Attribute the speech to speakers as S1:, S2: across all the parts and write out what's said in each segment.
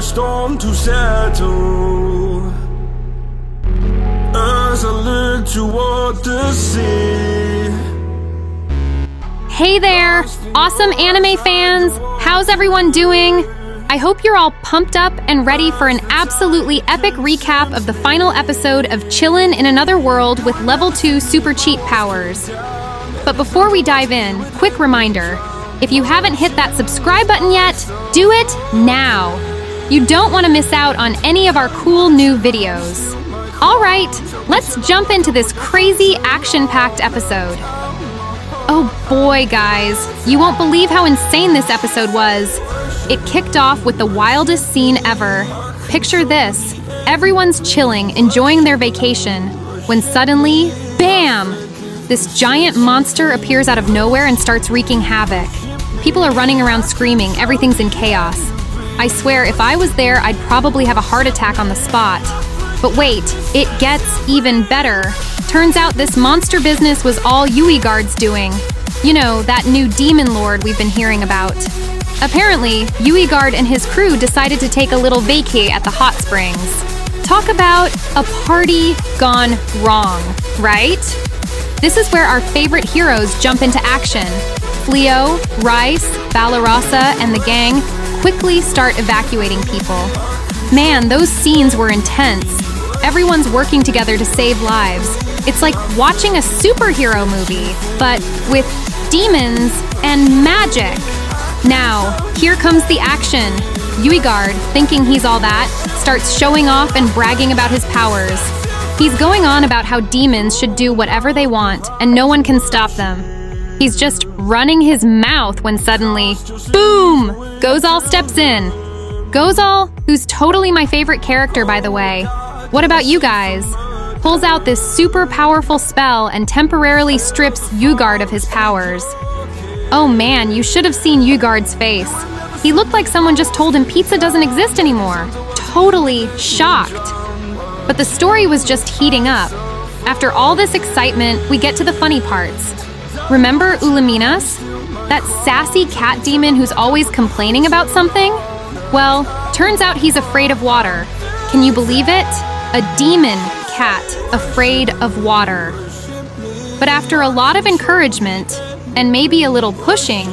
S1: storm to settle as I look toward the sea.
S2: Hey there, awesome anime fans! How's everyone doing? I hope you're all pumped up and ready for an absolutely epic recap of the final episode of Chillin in Another World with Level 2 Super Cheat Powers. But before we dive in, quick reminder, if you haven't hit that subscribe button yet, do it now! You don't want to miss out on any of our cool new videos. Alright, let's jump into this crazy action-packed episode. Oh boy, guys, you won't believe how insane this episode was. It kicked off with the wildest scene ever. Picture this, everyone's chilling, enjoying their vacation, when suddenly, BAM! This giant monster appears out of nowhere and starts wreaking havoc. People are running around screaming, everything's in chaos. I swear, if I was there, I'd probably have a heart attack on the spot. But wait, it gets even better. Turns out this monster business was all Uigard's doing. You know, that new demon lord we've been hearing about. Apparently, Uigard and his crew decided to take a little vacay at the hot springs. Talk about a party gone wrong, right? This is where our favorite heroes jump into action. Flio, Rice, Valorosa, and the gang quickly start evacuating people. Man, those scenes were intense. Everyone's working together to save lives. It's like watching a superhero movie, but with demons and magic. Now, here comes the action. Uigard, thinking he's all that, starts showing off and bragging about his powers. He's going on about how demons should do whatever they want and no one can stop them. He's just running his mouth when suddenly, boom! Gozal steps in. Gozal, who's totally my favorite character, by the way. What about you guys? Pulls out this super powerful spell and temporarily strips Uigard of his powers. Oh man, you should have seen Uigard's face. He looked like someone just told him pizza doesn't exist anymore. Totally shocked. But the story was just heating up. After all this excitement, we get to the funny parts. Remember Ulaminas? That sassy cat demon who's always complaining about something? Well, turns out he's afraid of water. Can you believe it? A demon cat afraid of water. But after a lot of encouragement, and maybe a little pushing,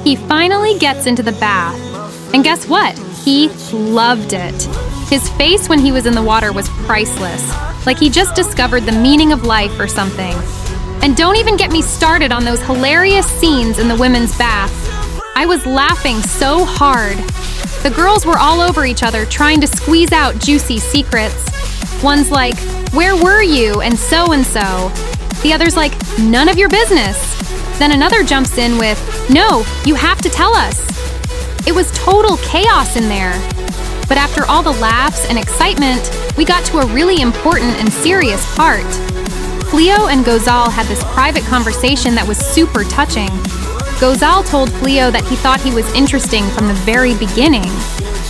S2: he finally gets into the bath. And guess what? He loved it. His face when he was in the water was priceless, like he just discovered the meaning of life or something. And don't even get me started on those hilarious scenes in the women's bath. I was laughing so hard. The girls were all over each other trying to squeeze out juicy secrets. One's like, "Where were you?" and so. The other's like, "None of your business." Then another jumps in with, "No, you have to tell us." It was total chaos in there. But after all the laughs and excitement, we got to a really important and serious part. Flio and Gozal had this private conversation that was super touching. Gozal told Flio that he thought he was interesting from the very beginning.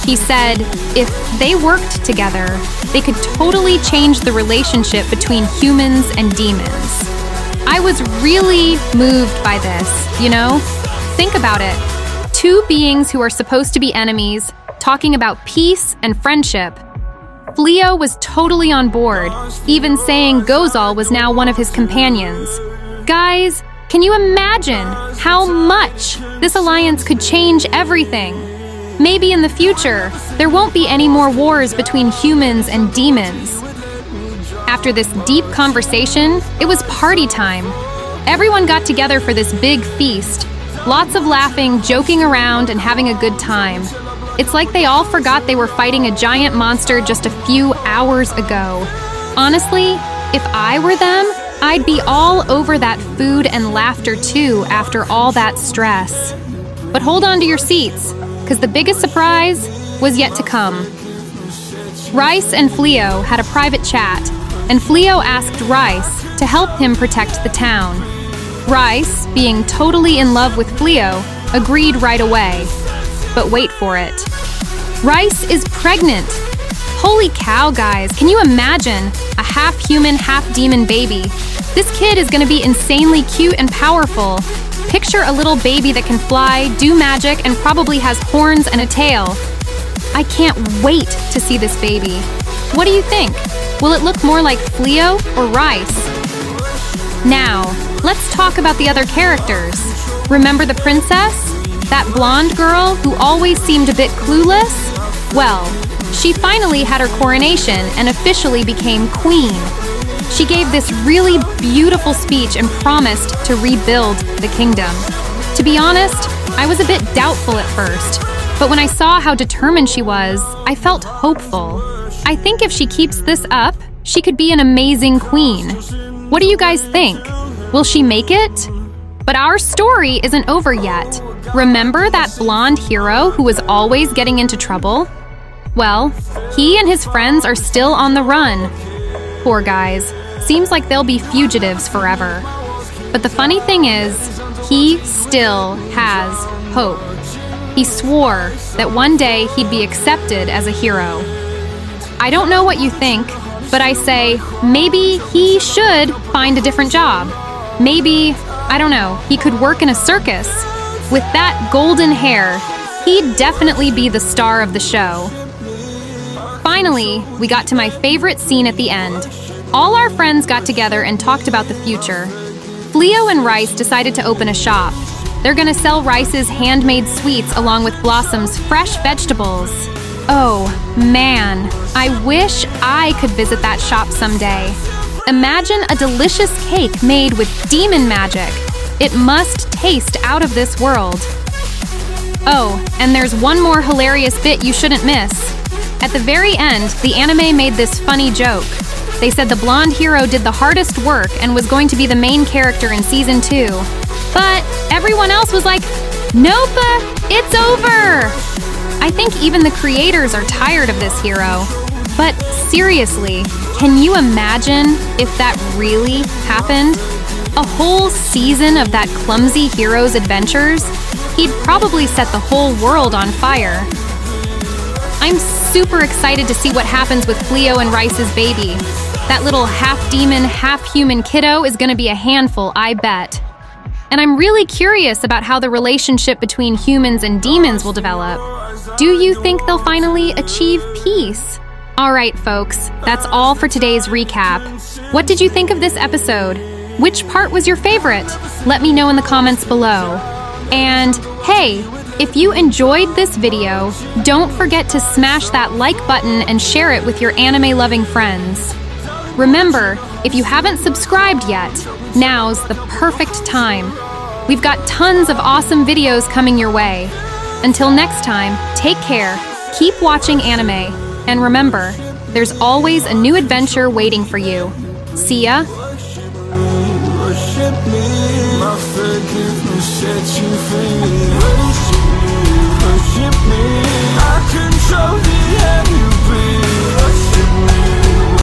S2: He said, if they worked together, they could totally change the relationship between humans and demons. I was really moved by this, you know? Think about it. Two beings who are supposed to be enemies, talking about peace and friendship. Flio was totally on board, even saying Gozal was now one of his companions. Guys, can you imagine how much this alliance could change everything? Maybe in the future, there won't be any more wars between humans and demons. After this deep conversation, it was party time. Everyone got together for this big feast. Lots of laughing, joking around, and having a good time. It's like they all forgot they were fighting a giant monster just a few hours ago. Honestly, if I were them, I'd be all over that food and laughter too after all that stress. But hold on to your seats, because the biggest surprise was yet to come. Rice and Flio had a private chat, and Flio asked Rice to help him protect the town. Rice, being totally in love with Flio, agreed right away. But wait for it. Rice is pregnant. Holy cow, guys, can you imagine? A half-human, half-demon baby. This kid is gonna be insanely cute and powerful. Picture a little baby that can fly, do magic, and probably has horns and a tail. I can't wait to see this baby. What do you think? Will it look more like Flio or Rice? Now, let's talk about the other characters. Remember the princess? That blonde girl who always seemed a bit clueless? Well, she finally had her coronation and officially became queen. She gave this really beautiful speech and promised to rebuild the kingdom. To be honest, I was a bit doubtful at first, but when I saw how determined she was, I felt hopeful. I think if she keeps this up, she could be an amazing queen. What do you guys think? Will she make it? But our story isn't over yet. Remember that blonde hero who was always getting into trouble? Well, he and his friends are still on the run. Poor guys. Seems like they'll be fugitives forever. But the funny thing is, he still has hope. He swore that one day he'd be accepted as a hero. I don't know what you think, but I say maybe he should find a different job. Maybe, I don't know, he could work in a circus. With that golden hair, he'd definitely be the star of the show. Finally, we got to my favorite scene at the end. All our friends got together and talked about the future. Flio and Rice decided to open a shop. They're gonna sell Rice's handmade sweets along with Blossom's fresh vegetables. Oh, man, I wish I could visit that shop someday. Imagine a delicious cake made with demon magic. It must taste out of this world. Oh, and there's one more hilarious bit you shouldn't miss. At the very end, the anime made this funny joke. They said the blonde hero did the hardest work and was going to be the main character in season 2. But everyone else was like, nope, it's over! I think even the creators are tired of this hero. But seriously, can you imagine if that really happened? A whole season of that clumsy hero's adventures? He'd probably set the whole world on fire. I'm super excited to see what happens with Flio and Rice's baby. That little half-demon, half-human kiddo is gonna be a handful, I bet. And I'm really curious about how the relationship between humans and demons will develop. Do you think they'll finally achieve peace? All right, folks, that's all for today's recap. What did you think of this episode? Which part was your favorite? Let me know in the comments below. And hey, if you enjoyed this video, don't forget to smash that like button and share it with your anime-loving friends. Remember, if you haven't subscribed yet, now's the perfect time. We've got tons of awesome videos coming your way. Until next time, take care, keep watching anime, and remember, there's always a new adventure waiting for you. See ya!
S1: Worship me, my forgiveness set you free. Worship me.